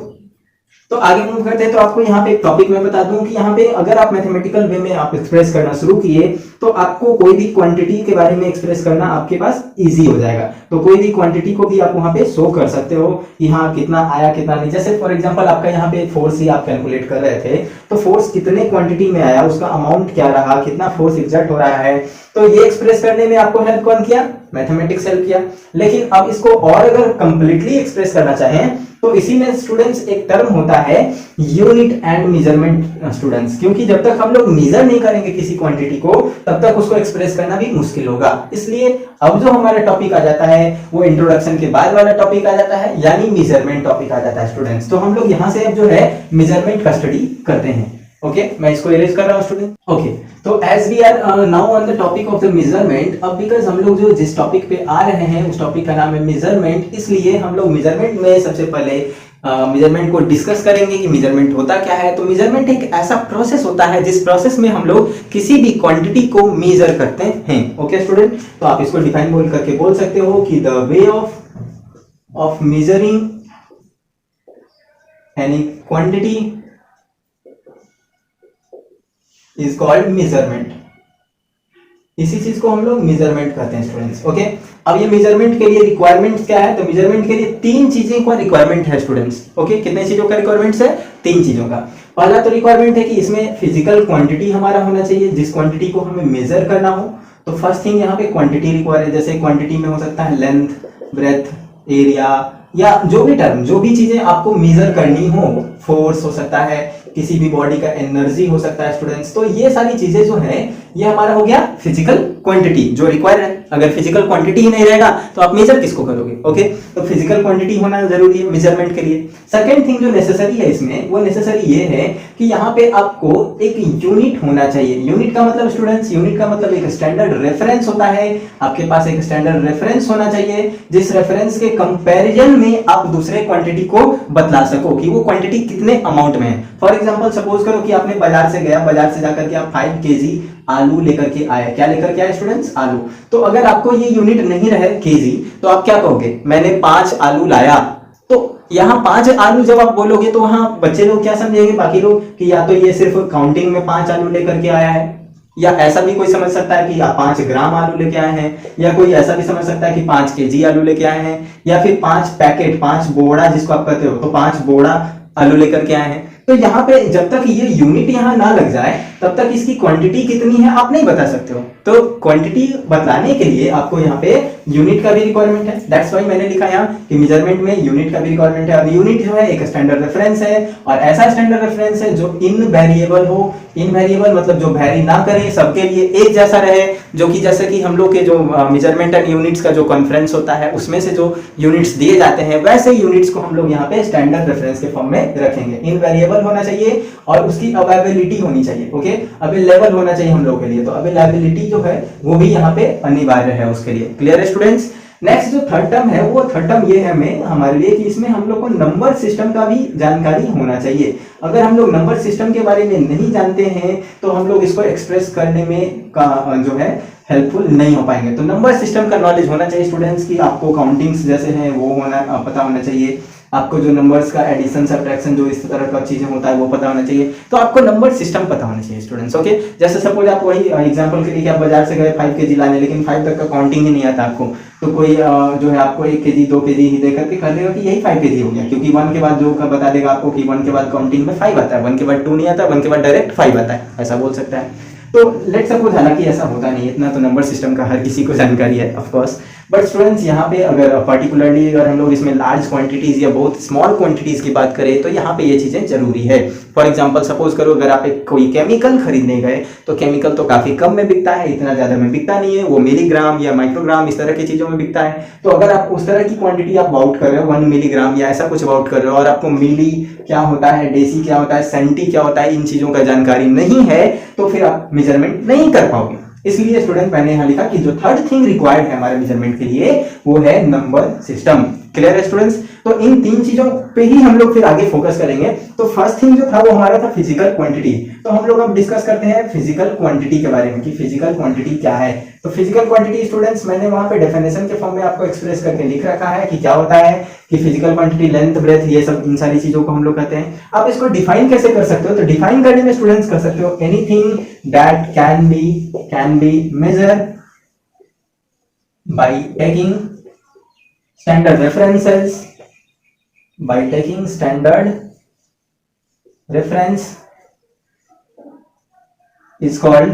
तो आगे मूव करते हैं तो आपको यहाँ पे एक टॉपिक मैं बता दूं कि यहाँ पे अगर आप मैथमेटिकल वे में आप एक्सप्रेस करना शुरू किए तो आपको कोई भी क्वांटिटी के बारे में एक्सप्रेस करना आपके पास इजी हो जाएगा। तो कोई भी क्वांटिटी को भी आप वहां पे शो कर सकते हो, यहाँ कितना आया कितना नहीं। जैसे फॉर एग्जांपल आपका यहाँ पे फोर्स ही आप कैलकुलेट कर रहे थे, तो फोर्स कितने क्वांटिटी में आया, उसका अमाउंट क्या रहा, कितना फोर्स एग्जर्ट हो रहा है, तो ये एक्सप्रेस करने में आपको हेल्प कौन किया, मैथमेटिक्स हेल्प किया। लेकिन अब इसको और अगर कंप्लीटली एक्सप्रेस करना चाहें तो इसी में स्टूडेंट्स एक टर्म होता है यूनिट एंड मेजरमेंट स्टूडेंट्स, क्योंकि जब तक हम लोग मेजर नहीं करेंगे किसी क्वांटिटी को तब तक उसको एक्सप्रेस करना भी मुश्किल होगा। इसलिए अब जो हमारा टॉपिक आ जाता है वो इंट्रोडक्शन के बाद वाला टॉपिक आ जाता है, यानी मेजरमेंट टॉपिक आ जाता है स्टूडेंट्स। तो हम लोग यहां से अब जो है मेजरमेंट का स्टडी करते हैं। ओके, मैं इसको इरेज कर रहा हूं स्टूडेंट। ओके, तो as we are now on the topic of the measurement, अब बिकॉज हम लोग जो जिस टॉपिक पे आ रहे हैं उस टॉपिक का नाम है मेजरमेंट, इसलिए हम लोग मेजरमेंट में सबसे पहले मेजरमेंट को डिस्कस करेंगे कि मेजरमेंट होता क्या है। तो मेजरमेंट एक ऐसा प्रोसेस होता है जिस प्रोसेस में हम लोग किसी भी क्वांटिटी को मेजर करते हैं। ओके स्टूडेंट, तो आप इसको डिफाइन बोल करके बोल सकते हो कि the way of measuring any quantity is called measurement. इसी चीज को हम लोग मेजरमेंट कहते हैं स्टूडेंट्स। ओके, अब ये मेजरमेंट के लिए रिक्वायरमेंट्स क्या है, तो मेजरमेंट के लिए 3 चीजें का रिक्वायरमेंट है स्टूडेंट्स। ओके, कितने चीजों का रिक्वायरमेंट्स है, 3 चीजों का। पहला तो रिक्वायरमेंट है कि इसमें फिजिकल क्वांटिटी हमारा होना चाहिए, जिस क्वांटिटी को हमें मेजर करना हो। तो फर्स्ट थिंग यहाँ पे क्वांटिटी रिक्वायर है, जैसे क्वांटिटी में हो सकता है लेंथ, ब्रेथ, एरिया, या जो भी टर्म, जो भी चीजें आपको मेजर करनी हो, फोर्स हो सकता है, किसी भी बॉडी का एनर्जी हो सकता है स्टूडेंट्स। तो ये सारी चीजें जो है ये हमारा हो गया फिजिकल क्वांटिटी जो रिक्वायर है। अगर फिजिकल क्वांटिटी ही नहीं रहेगा तो आप मेजर किसको करोगे। ओके, तो फिजिकल क्वांटिटी होना जरूरी है मेजरमेंट के लिए। सेकंड थिंग जो नेसेसरी है इसमें, वो नेसेसरी ये है कि यहाँ पे आपको एक यूनिट होना चाहिए। यूनिट का मतलब स्टूडेंट्स, यूनिट का मतलब एक स्टैंडर्ड रेफरेंस होता है। आपके पास एक स्टैंडर्ड रेफरेंस होना चाहिए जिस रेफरेंस के कंपैरिजन में आप दूसरे क्वांटिटी को बतला सको कि वो क्वांटिटी कितने अमाउंट में है। फॉर एग्जांपल सपोज करो कि आपने बाजार से गया, बाजार से जाकर के आप 5 kg आलू लेकर के आए। क्या लेकर के आए स्टूडेंट्स, आलू। तो अगर आपको ये यूनिट नहीं रहे केजी, तो आप क्या कहोगे, मैंने 5 आलू लाया। तो यहाँ 5 आलू जब आप बोलोगे तो वहां बच्चे लोग क्या समझेंगे, बाकी लोग, कि या तो ये सिर्फ काउंटिंग में 5 आलू लेकर के आया है, या ऐसा भी कोई समझ सकता है कि 5 ग्राम आलू लेके आए हैं, या कोई ऐसा भी समझ सकता है कि 5 kg आलू लेके आए हैं, या फिर 5 पैकेट, 5 बोड़ा जिसको आप कहते हो, तो 5 बोड़ा आलू लेकर के आए हैं। तो यहाँ पे जब तक ये यूनिट यहाँ ना लग जाए तब तक इसकी क्वांटिटी कितनी है आप नहीं बता सकते हो। तो क्वांटिटी बताने के लिए आपको यहाँ पे यूनिट का भी रिक्वायरमेंट है। दैट्स व्हाई मैंने लिखा यहाँ कि मेजरमेंट में यूनिट का भी रिक्वायरमेंट है। और यूनिट जो है एक स्टैंडर्ड रेफरेंस है, और ऐसा स्टैंडर्ड रेफरेंस है जो इनवेरिएबल हो। इनवेरिएबल मतलब जो वेरी ना करे, सबके लिए एक जैसा रहे, जो कि जैसे कि हम लोग के जो मेजरमेंट एंड यूनिट्स का जो कॉन्फ्रेंस होता है उसमें से जो यूनिट्स दिए जाते हैं वैसे यूनिट्स को हम लोग यहाँ पे स्टैंडर्ड रेफरेंस के फॉर्म में रखेंगे। इनवेरिएबल होना चाहिए और उसकी अवेलेबिलिटी होनी चाहिए। ओके, अवेलेबल होना चाहिए हम लोग के लिए, तो अवेलेबिलिटी जो है वो भी यहाँ पे अनिवार्य है उसके लिए। क्लियर है स्टूडेंट्स। नेक्स्ट जो थर्ड टर्म है वो थर्ड टर्म ये है हमें हमारे लिए कि इसमें हम लोग को नंबर सिस्टम का भी जानकारी होना चाहिए। अगर हम लोग नंबर सिस्टम के बारे में नहीं जानते हैं तो हम लोग इसको एक्सप्रेस करने में जो है हेल्पफुल नहीं हो पाएंगे। तो नंबर सिस्टम का नॉलेज होना चाहिए स्टूडेंट्स की। आपको काउंटिंग्स जैसे हैं वो पता होना चाहिए। आपको जो नंबर्स का एडिशन सब्ट्रैक्शन जो इस तरह का चीजें होता है वो पता होना चाहिए। तो आपको नंबर सिस्टम पता होना चाहिए स्टूडेंट्स। ओके, जैसे सपोज आप वही एग्जांपल के लिए कि आप बाजार से गए 5 kg लाने, लेकिन 5 तक का काउंटिंग ही नहीं आता आपको, तो कोई जो है आपको 1 kg 2 kg ही देकर के कर देगा कि यही 5 kg हो गया, क्योंकि 1 के बाद जो का बता देगा आपको कि 1 के बाद काउंटिंग में 5 आता है, 1 के बाद 2 नहीं आता, 1 के बाद डायरेक्ट 5 आता है, ऐसा बोल सकता है। तो लेट सपोज, हालांकि ऐसा होता नहीं, इतना तो नंबर सिस्टम का हर किसी को जानकारी है ऑफ कोर्स, बट स्टूडेंट्स यहाँ पे अगर पर्टिकुलरली अगर हम लोग इसमें लार्ज क्वांटिटीज या बहुत स्मॉल क्वांटिटीज की बात करें तो यहाँ पे ये चीजें जरूरी है। फॉर एग्जांपल सपोज करो अगर आप एक कोई केमिकल खरीदने गए तो केमिकल तो काफी कम में बिकता है, इतना ज्यादा में बिकता नहीं है, वो मिलीग्राम या माइक्रोग्राम इस तरह की चीजों में बिकता है। तो अगर आप उस तरह की क्वांटिटी आप आउट कर रहे हो 1 मिलीग्राम या ऐसा कुछ आउट कर रहे हो और आपको मिली क्या होता है, डेसी क्या होता है, सेंटी क्या होता है, इन चीजों का जानकारी नहीं है तो फिर आप मेजरमेंट नहीं कर पाओगे। इसलिए स्टूडेंट मैंने यहां लिखा कि जो थर्ड थिंग रिक्वायर्ड है हमारे मेजरमेंट के लिए वो है नंबर सिस्टम। क्लियर है स्टूडेंट्स? तो इन 3 चीजों पे ही हम लोग फिर आगे फोकस करेंगे। तो फर्स्ट थिंग जो था वो हमारा था फिजिकल क्वांटिटी। तो हम लोग अब डिस्कस करते हैं फिजिकल क्वांटिटी के बारे में कि फिजिकल क्वांटिटी क्या है। तो फिजिकल क्वांटिटी स्टूडेंट्स मैंने वहां पे डेफिनेशन के फॉर्म में आपको एक्सप्रेस करके लिख रखा है कि क्या होता है कि फिजिकल क्वांटिटी लेंथ, ब्रेथ, ये सब इन सारी चीजों को हम लोग कहते हैं। आप इसको डिफाइन कैसे कर सकते हो? तो डिफाइन करने में स्टूडेंट्स कर सकते हो anything that can be measure by taking standard references, by taking standard reference is called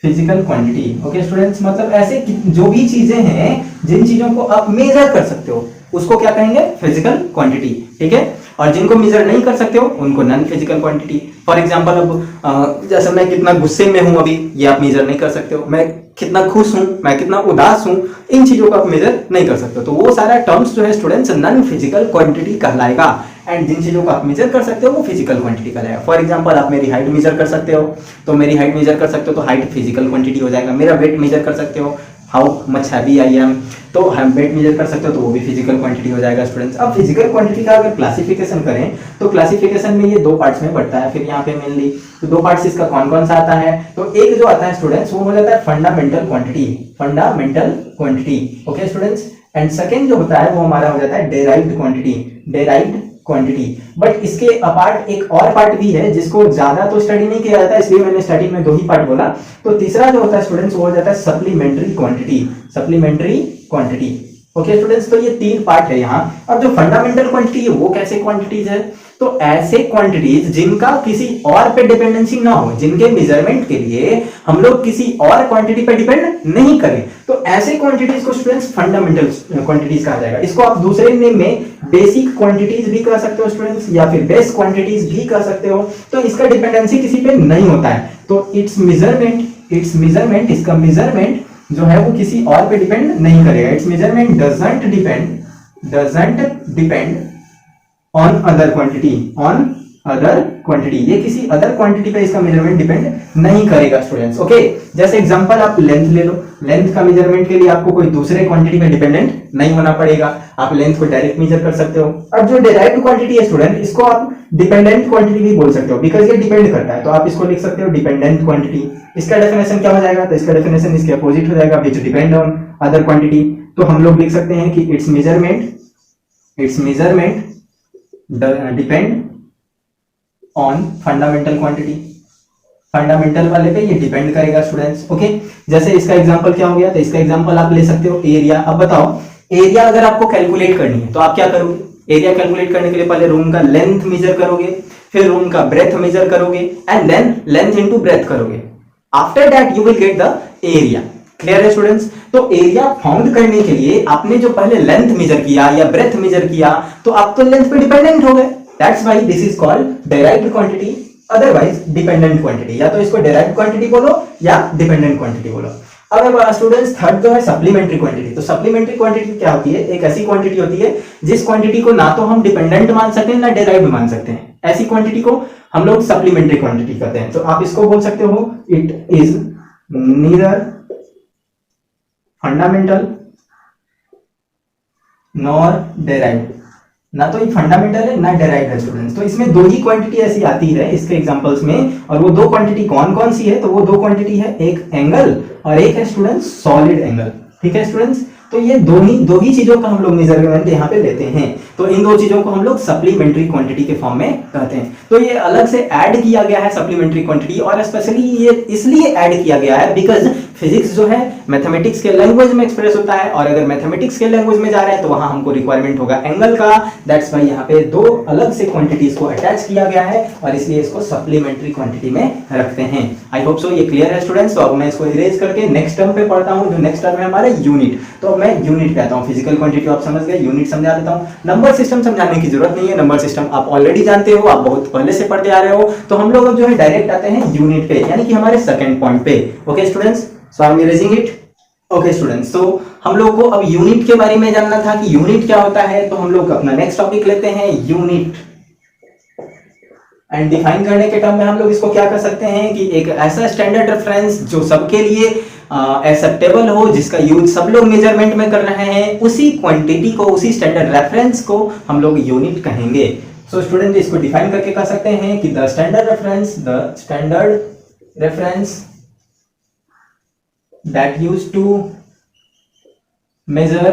physical quantity। Okay students, मतलब ऐसे जो भी चीजें हैं जिन चीजों को आप मेजर कर सकते हो उसको क्या कहेंगे? Physical quantity. ठीक है, और जिनको मेजर नहीं कर सकते हो उनको non physical quantity. For example अब जैसे मैं कितना गुस्से में हूं अभी, ये आप मेजर नहीं कर सकते हो। मैं कितना खुश हूं, मैं कितना उदास हूं, इन चीजों को आप मेजर नहीं कर सकते हो। तो वो सारा टर्म्स जो है स्टूडेंट्स नॉन फिजिकल क्वांटिटी कहलाएगा। एंड जिन चीजों को आप मेजर कर सकते हो वो फिजिकल क्वांटिटी कहलाएगा। फॉर एग्जांपल आप मेरी हाइट मेजर कर सकते हो, तो मेरी हाइट मेजर कर सकते हो तो हाइट फिजिकल क्वांटिटी हो जाएगा। मेरा वेट मेजर कर सकते हो, how much heavy I am, तो हम वेट मेजर कर सकते हो तो वो भी फिजिकल क्वांटिटी हो जाएगा स्टूडेंट्स। अब फिजिकल क्वांटिटी का अगर क्लासिफिकेशन करें तो क्लासिफिकेशन में ये 2 पार्ट्स में बढ़ता है। फिर यहाँ पे मेनली तो 2 पार्ट्स इसका कौन कौन सा आता है? तो एक जो आता है स्टूडेंट्स वो हो जाता है fundamental quantity. Okay students, and second जो होता है वो हमारा हो जाता है डेराइव्ड क्वांटिटी। बट इसके अपार्ट एक और पार्ट भी है जिसको ज्यादा तो स्टडी नहीं किया जाता, इसलिए मैंने स्टार्टिंग में 2 ही पार्ट बोला। तो तीसरा जो होता है स्टूडेंट्स वो हो जाता है सप्लीमेंट्री क्वांटिटी। ओके स्टूडेंट्स, तो ये 3 पार्ट है यहाँ। अब जो फंडामेंटल क्वांटिटी है वो कैसे क्वांटिटीज है? तो ऐसे क्वांटिटीज जिनका किसी और पे डिपेंडेंसी ना हो, जिनके मेजरमेंट के लिए हम लोग किसी और क्वांटिटी पे डिपेंड नहीं करें, तो ऐसे क्वांटिटीज को स्टूडेंट्स फंडामेंटल क्वांटिटीज कहा जाएगा। इसको आप दूसरे नेम में बेसिक क्वांटिटीज भी कह सकते हो स्टूडेंट्स, या फिर बेस क्वांटिटीज भी कह सकते हो। तो इसका डिपेंडेंसी किसी पे नहीं होता है, तो इसका मेजरमेंट जो है वो किसी और पे डिपेंड नहीं करेगा। It's measurement doesn't depend on other quantity, ये किसी अदर क्वांटिटी पे इसका मेजरमेंट डिपेंड नहीं करेगा स्टूडेंट्स। ओके, जैसे एग्जांपल आप लेंथ ले लो, लेंथ का मेजरमेंट के लिए आपको कोई दूसरे क्वांटिटी पे डिपेंडेंट नहीं होना पड़ेगा, आप लेंथ को डायरेक्ट मेजर कर सकते हो। अब जो डिराइव्ड क्वांटिटी है स्टूडेंट, इसको आप डिपेंडेंट क्वांटिटी भी बोल सकते हो, बिकॉज ये डिपेंड करता है, तो आप इसको लिख सकते हो डिपेंडेंट क्वांटिटी। इसका डेफिनेशन क्या हो जाएगा? तो इसका डेफिनेशन इसके अपोजिट हो जाएगा, which depend on other quantity. तो हम लोग लिख सकते हैं कि it's measurement depend on fundamental quantity. Fundamental वाले पे ये डिपेंड करेगा स्टूडेंट्स। ओके, जैसे इसका एग्जांपल क्या हो गया? तो इसका एग्जांपल आप ले सकते हो एरिया। अब बताओ, एरिया अगर आपको कैलकुलेट करनी है तो आप क्या करोगे? एरिया कैलकुलेट करने के लिए पहले रूम का लेंथ मेजर करोगे, फिर रूम का ब्रेथ मेजर करोगे, and then length into breath करोगे। After that you will get the area. Clear है स्टूडेंट्स? तो एरिया फाउंड करने के लिए आपने जो पहले लेंथ मेजर किया या ब्रेथ मेजर किया तो आप तो लेंथ पे डिपेंडेंट हो गए। That's why this is called derived quantity, otherwise dependent quantity. या तो इसको डिराइव्ड क्वांटिटी बोलो या डिपेंडेंट क्वांटिटी बोलो। अब स्टूडेंट्स थर्ड जो है सप्लीमेंट्री क्वांटिटी। तो सप्लीमेंट्री क्वांटिटी क्या होती है? एक ऐसी क्वांटिटी होती है जिस क्वांटिटी को ना तो हम डिपेंडेंट मान सकते हैं ना डिराइव्ड मान सकते हैं। ऐसी क्वांटिटी को हम लोग सप्लीमेंट्री क्वांटिटी कहते हैं। तो आप इसको बोल सकते हो it is neither fundamental nor derived. ना तो ये फंडामेंटल है ना डिराइव्ड है स्टूडेंट्स। तो इसमें 2 ही क्वांटिटी ऐसी आती है इसके एग्जांपल्स में, और वो 2 क्वांटिटी कौन कौन सी है? तो वो 2 क्वांटिटी है, एक एंगल और एक है स्टूडेंट्स सॉलिड एंगल। ठीक है स्टूडेंट्स, तो ये दो ही चीजों का हम लोग मेजरमेंट यहाँ पे लेते हैं। तो इन दो चीजों को हम लोग सप्लीमेंट्री क्वांटिटी के फॉर्म में कहते हैं। तो ये अलग से ऐड किया गया है सप्लीमेंट्री क्वांटिटी, और स्पेशली ये इसलिए ऐड किया गया है बिकॉज फिजिक्स जो है मैथमेटिक्स के लैंग्वेज में एक्सप्रेस होता है, और अगर मैथमेटिक्स के लैंग्वेज में जा रहे हैं तो वहां हमको रिक्वायरमेंट होगा एंगल का। दैट्स वाई यहाँ पे दो अलग से क्वांटिटीज को अटैच किया गया है, और इसलिए इसको सप्लीमेंट्री क्वांटिटी में रखते हैं। आई होप सो ये क्लियर है स्टूडेंट्स। तो अब मैं इसको इरेज करके नेक्स्ट टर्म पे पढ़ता हूँ। जो नेक्स्ट टर्म है हमारा यूनिट, तो अब मैं यूनिट कहता हूँ। फिजिकल क्वांटिटी आप समझ गए, यूनिट समझा देता हूँ। नंबर सिस्टम समझाने की जरूरत नहीं है, नंबर सिस्टम आप ऑलरेडी जानते हो, आप बहुत पहले से पढ़ते आ रहे हो। तो हम लोग अब जो है डायरेक्ट आते हैं यूनिट पे, यानी कि हमारे सेकंड पॉइंट पे। Okay students, so I am erasing it. Okay students, तो हम लोग को अब यूनिट के बारे में जानना था कि यूनिट क्या होता है। तो हम लोग अपना नेक्स्ट टॉपिक लेते हैं यूनिट, एंड डिफाइन करने के टर्म में हम लोग इसको क्या कर सकते हैं कि एक ऐसा स्टैंडर्ड रेफरेंस जो सबके लिए एक्सेप्टेबल हो, जिसका यूज सब लोग मेजरमेंट में कर रहे हैं, उसी क्वांटिटी को, उसी स्टैंडर्ड रेफरेंस को हम लोग यूनिट कहेंगे। सो स्टूडेंट इसको डिफाइन करके कह सकते हैं कि the standard reference that used to measure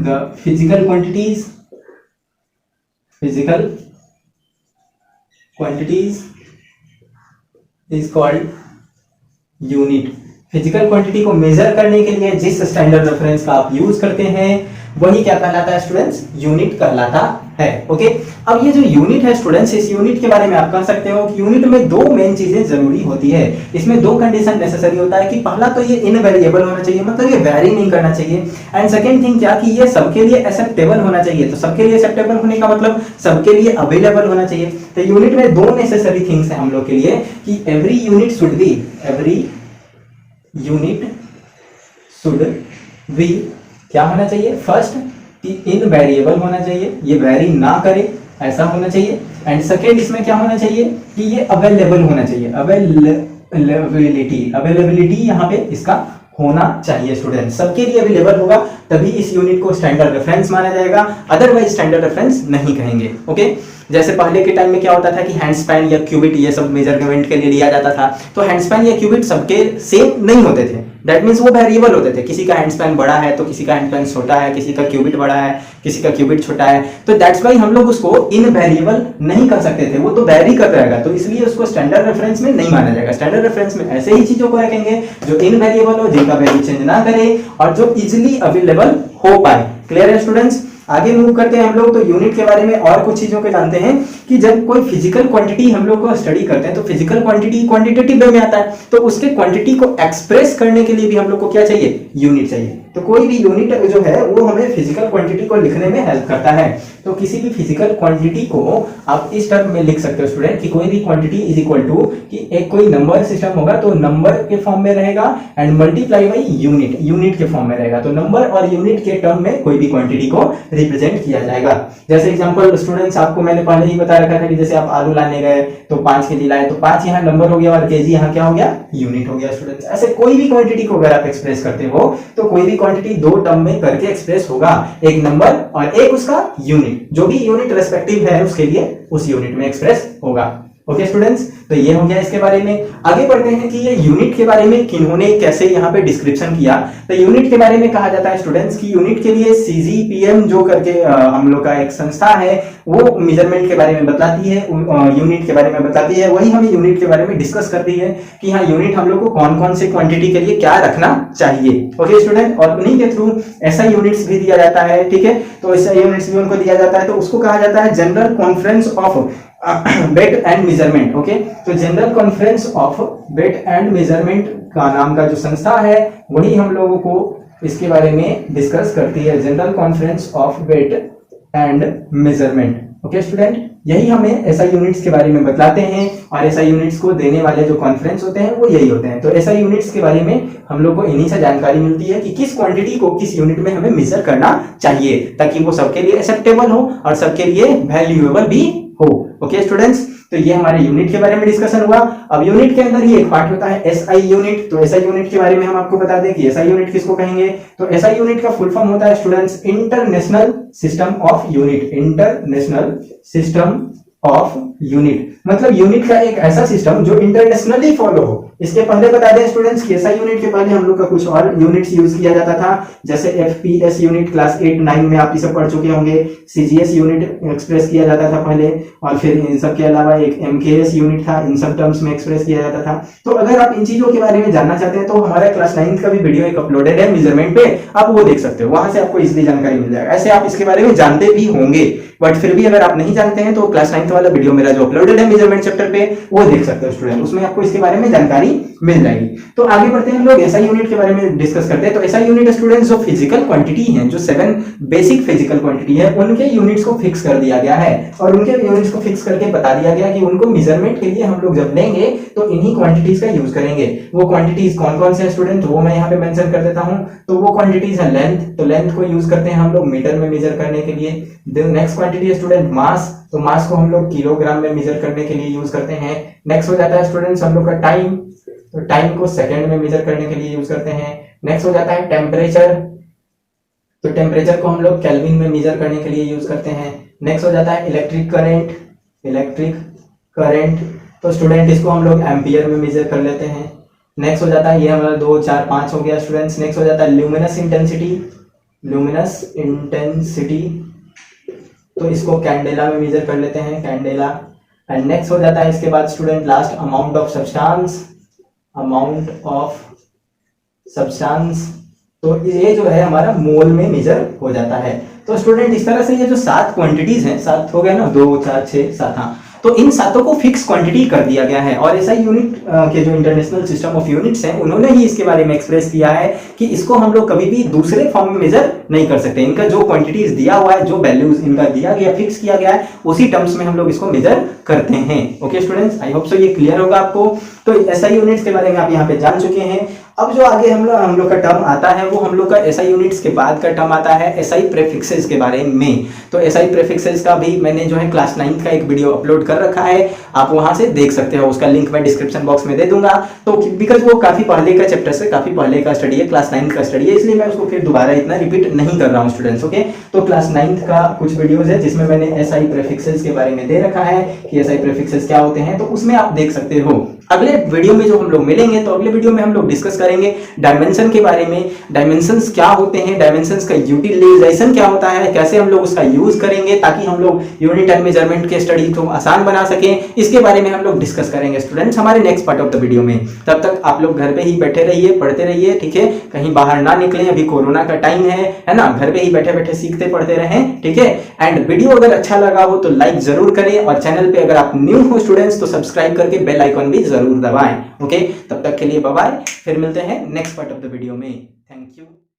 the physical quantities is called unit। Physical quantity को मेजर करने के लिए जिस स्टैंडर्ड रेफरेंस का आप यूज करते हैं वही क्या कहलाता है स्टूडेंट्स, यूनिट कहलाता है। ओके, अब ये जो यूनिट है स्टूडेंट्स, इस यूनिट के बारे में आप कह सकते हो कि यूनिट में दो मेन चीजें जरूरी होती है। इसमें दो कंडीशन नेसेसरी होता है कि पहला तो ये इनवेरिएबल होना चाहिए, मतलब ये वेरी नहीं करना चाहिए। एंड सेकंड थिंग क्या कि ये सबके लिए एक्सेप्टेबल होना चाहिए। तो सबके लिए एक्सेप्टेबल होने का मतलब सबके लिए अवेलेबल होना चाहिए। तो यूनिट में दो नेसेसरी थिंग्स है हम लोग के लिए कि एवरी यूनिट शुड बी क्या होना चाहिए, फर्स्ट कि इनवेरिएबल होना चाहिए, ये वेरी ना करे ऐसा होना चाहिए। एंड सेकेंड इसमें क्या होना चाहिए कि ये अवेलेबल होना चाहिए, अवेलेबिलिटी यहाँ पे इसका होना चाहिए। स्टूडेंट सबके लिए अवेलेबल होगा तभी इस यूनिट को स्टैंडर्ड रेफरेंस माना जाएगा, अदरवाइज स्टैंडर्ड रेफरेंस नहीं कहेंगे। ओके, जैसे पहले के टाइम में क्या होता था कि हैंडस्पैन या क्यूबिट ये सब मेजरमेंट के लिए लिया जाता था। तो हैंडस्पैन या क्यूबिट सबके सेम नहीं होते थे, दैट मीन्स वो वेरिएबल होते थे। किसी का हैंडस्पैन बड़ा है तो किसी का हैंडस्पैन छोटा है, किसी का क्यूबिट बड़ा है, किसी का क्यूबिट छोटा है। तो दैट्स वाई हम लोग उसको इनवेरिएबल नहीं कर सकते थे, वो तो वेरी करता रहेगा। तो इसलिए उसको स्टैंडर्ड रेफरेंस में नहीं माना जाएगा। स्टैंडर्ड रेफरेंस में ऐसे ही चीजों को रखेंगे जो इनवेरिएबल हो, जिनका वैल्यू चेंज ना करे और जो इजिली अवेलेबल हो पाए। क्लियर है स्टूडेंट्स? आगे मूव करते हैं हम लोग। तो यूनिट के बारे में और कुछ चीजों को जानते हैं कि जब कोई फिजिकल क्वांटिटी हम लोग को स्टडी करते हैं तो फिजिकल क्वांटिटी क्वांटिटेटिव वे में आता है, तो उसके क्वांटिटी को एक्सप्रेस करने के लिए भी हम लोग को क्या चाहिए, यूनिट चाहिए। तो कोई भी यूनिट जो है वो हमें फिजिकल क्वांटिटी को लिखने में हेल्प करता है। तो किसी भी फिजिकल क्वांटिटी को आप इस टर्म में लिख सकते हो स्टूडेंट कि कोई भी क्वांटिटी इज इक्वल टू कि एक कोई नंबर सिस्टम होगा तो नंबर के फॉर्म में रहेगा एंड मल्टीप्लाई बाई यूनिट के फॉर्म में रहेगा। तो नंबर और यूनिट के टर्म में कोई भी क्वांटिटी को रिप्रेजेंट किया जाएगा। जैसे एग्जांपल स्टूडेंट्स आपको मैंने पहले ही बता रखा था कि जैसे आप आलू लाने गए तो 5 केजी लाए, तो 5 यहाँ नंबर हो गया और केजी यहाँ क्या हो गया, यूनिट हो गया। स्टूडेंट्स ऐसे कोई भी क्वांटिटी को अगर आप एक्सप्रेस करते हो तो कोई भी क्वांटिटी दो टर्म में करके एक्सप्रेस होगा, एक नंबर और एक उसका यूनिट। जो भी यूनिट रेस्पेक्टिव है उसके लिए उस यूनिट में एक्सप्रेस होगा। ओके स्टूडेंट्स, तो ये हो गया इसके बारे में। आगे बढ़ते हैं कि ये यूनिट के बारे में किन्होंने कैसे यहाँ पे डिस्क्रिप्शन किया। तो यूनिट के बारे में कहा जाता है स्टूडेंट्स की यूनिट के लिए CGPM जो करके हम लोग का एक संस्था है वो मेजरमेंट के बारे में बताती है, यूनिट के बारे में बताती है। वही हमें यूनिट के बारे में डिस्कस करती है कि हाँ यूनिट हम लोग को कौन कौन से क्वांटिटी के लिए क्या रखना चाहिए। ओके स्टूडेंट, और उन्हीं के थ्रू ऐसा यूनिट्स भी दिया जाता है। ठीक है, तो ऐसा यूनिट्स भी उनको दिया जाता है, तो उसको कहा जाता है general conference of weight and measurement. Okay, तो general conference of weight and measurement का नाम का जो संस्था है वही हम लोगों को इसके बारे में डिस्कस करती है, general conference of weight and measurement. Okay student, यही हमें एसआई यूनिट्स के बारे में बतलाते हैं और एसआई यूनिट्स को देने वाले जो कॉन्फ्रेंस होते हैं वो यही होते हैं। तो एसआई यूनिट्स के बारे में हम लोग को इन्हीं से जानकारी मिलती है कि किस क्वांटिटी को किस यूनिट में हमें मेजर करना चाहिए ताकि वो सबके लिए एक्सेप्टेबल हो और सबके लिए वैल्यूएबल भी हो। ओके स्टूडेंट्स, तो ये हमारे यूनिट के बारे में डिस्कशन हुआ। अब यूनिट के अंदर ही एक पार्ट होता है एसआई यूनिट। तो एसआई यूनिट के बारे में हम आपको बता दें कि एसआई यूनिट किसको कहेंगे। तो एसआई यूनिट का फुल फॉर्म होता है students international system of unit, international system of unit, मतलब यूनिट का एक ऐसा सिस्टम जो इंटरनेशनली फॉलो हो। इसके पहले बता दें स्टूडेंट्स कि एसआई यूनिट के पहले हम लोग का कुछ और यूनिट्स यूज किया जाता था, जैसे एफपीएस यूनिट क्लास 8 9 में आप इसे पढ़ चुके होंगे। सीजीएस यूनिट एक्सप्रेस किया जाता था पहले, और फिर इन सब के अलावा एक एमकेएस यूनिट था, इन सब टर्म्स में एक्सप्रेस किया जाता था। तो अगर आप इन चीजों के बारे में जानना चाहते हैं तो हमारा क्लास 9 का भी वीडियो एक अपलोडेड है मेजरमेंट पे, आप वो देख सकते हो, वहां से आपको इजीली जानकारी मिल जाएगा। ऐसे आप इसके बारे में जानते भी होंगे, बट फिर भी अगर आप नहीं जानते हैं तो क्लास 9 वाला वीडियो मेरा जो अपलोडेड है मेजरमेंट चैप्टर पे, वो देख सकते हो स्टूडेंट, उसमें आपको इसके बारे में जानकारी मिल जाएगी। तो आगे बढ़ते हैं हम लोग एसआई यूनिट के बारे में डिस्कस करते हैं। तो एसआई यूनिट स्टूडेंट्स जो फिजिकल क्वांटिटी है, जो 7 बेसिक फिजिकल क्वांटिटी है, उनके यूनिट्स को फिक्स कर दिया गया है, और उनके यूनिट्स को फिक्स करके बता दिया गया कि उनको मेजरमेंट के लिए हम लोग जब लेंगे तो इन्हीं क्वांटिटीज का यूज करेंगे। वो क्वांटिटीज कौन कौन से हैं स्टूडेंट, वो मैं यहाँ पे मेंशन कर देता हूँ। तो वो क्वांटिटीज है लेंथ, तो लेंथ को यूज करते हैं हम लोग मीटर में मेजर करने के लिए। नेक्स्ट क्वांटिटी है स्टूडेंट मास, तो मास को हम लोग किलोग्राम में मेजर करने के लिए यूज करते हैं। नेक्स्ट हो जाता है स्टूडेंट्स हम लोग का टाइम, तो टाइम को सेकंड में मेजर करने के लिए यूज करते हैं। नेक्स्ट हो जाता है टेम्परेचर, तो टेम्परेचर को हम लोग केल्विन में मेजर करने के लिए यूज करते हैं। नेक्स्ट हो जाता है इलेक्ट्रिक करंट, इलेक्ट्रिक करंट, तो स्टूडेंट इसको हम लोग एम्पियर में मेजर कर लेते हैं। नेक्स्ट हो जाता है, ये हमारा 2 4 5 हो गया स्टूडेंट्स। नेक्स्ट हो जाता है ल्यूमिनस इंटेंसिटी, ल्यूमिनस इंटेंसिटी, तो इसको कैंडेला में मेजर कर लेते हैं, कैंडेला। एंड नेक्स्ट हो जाता है इसके बाद student last amount of substance, amount of substance, तो ये जो है हमारा मोल में मेजर हो जाता है। तो स्टूडेंट इस तरह से ये जो 7 क्वांटिटीज हैं, 7 हो गए ना, 2 4 6 7, हाँ, तो इन सातों को फिक्स क्वांटिटी कर दिया गया है। और ऐसा यूनिट के जो इंटरनेशनल सिस्टम ऑफ यूनिट्स हैं, उन्होंने ही इसके बारे में एक्सप्रेस किया है कि इसको हम लोग कभी भी दूसरे फॉर्म में मेजर नहीं कर सकते। इनका जो क्वांटिटीज दिया हुआ है, जो वैल्यूज इनका दिया गया, फिक्स किया गया है, उसी टर्म्स में हम लोग इसको मेजर करते हैं। Okay students, I hope so ये क्लियर होगा आपको। तो ऐसा यूनिट्स के बारे में आप यहाँ पे जान चुके हैं। अब जो आगे हम लोग का टर्म आता है, वो हम लोग का एसआई यूनिट्स के बाद का टर्म आता है एसआई प्रीफिक्सेस के बारे में। तो एसआई प्रीफिक्सेस का भी मैंने जो है क्लास 9 का एक वीडियो अपलोड कर रखा है, आप वहां से देख सकते हो, उसका लिंक मैं डिस्क्रिप्शन बॉक्स में दे दूंगा। तो बिकॉज वो काफी पहले का चैप्टर से, काफी पहले का स्टडी है, क्लास 9 का स्टडी है, इसलिए मैं उसको फिर दोबारा इतना रिपीट नहीं कर रहा हूँ स्टूडेंट्स। ओके, तो क्लास 9 का कुछ वीडियोज है जिसमें मैंने एसआई प्रीफिक्सेस के बारे में दे रखा है कि एसआई प्रीफिक्सेस क्या होते हैं, तो उसमें आप देख सकते हो। अगले वीडियो में जो हम लोग मिलेंगे, तो अगले वीडियो में हम लोग डिस्कस करेंगे डायमेंशन के बारे में, डायमेंशंस क्या होते हैं, डायमेंशंस का यूटिलाइजेशन क्या होता है, कैसे हम लोग उसका यूज करेंगे ताकि हम लोग यूनिट एंड मेजरमेंट के स्टडी को आसान बना सकें, इसके बारे में हम लोग डिस्कस करेंगे स्टूडेंट्स हमारे next part of the video में। तब तक आप लोग घर पे ही बैठे रहिए, पढ़ते रहिए, ठीक है, कहीं बाहर ना निकलें, अभी कोरोना का टाइम है ना, घर पे ही बैठे बैठे सीखते पढ़ते रहें, ठीक है। एंड वीडियो अगर अच्छा लगा हो तो लाइक जरूर करें, और चैनल पे अगर आप न्यू हो स्टूडेंट्स तो सब्सक्राइब करके बेल आइकन भी जरूर दबाएं। ओके, तब तक के लिए बाय बाय, फिर मिलते हैं next part of the video में। Thank you.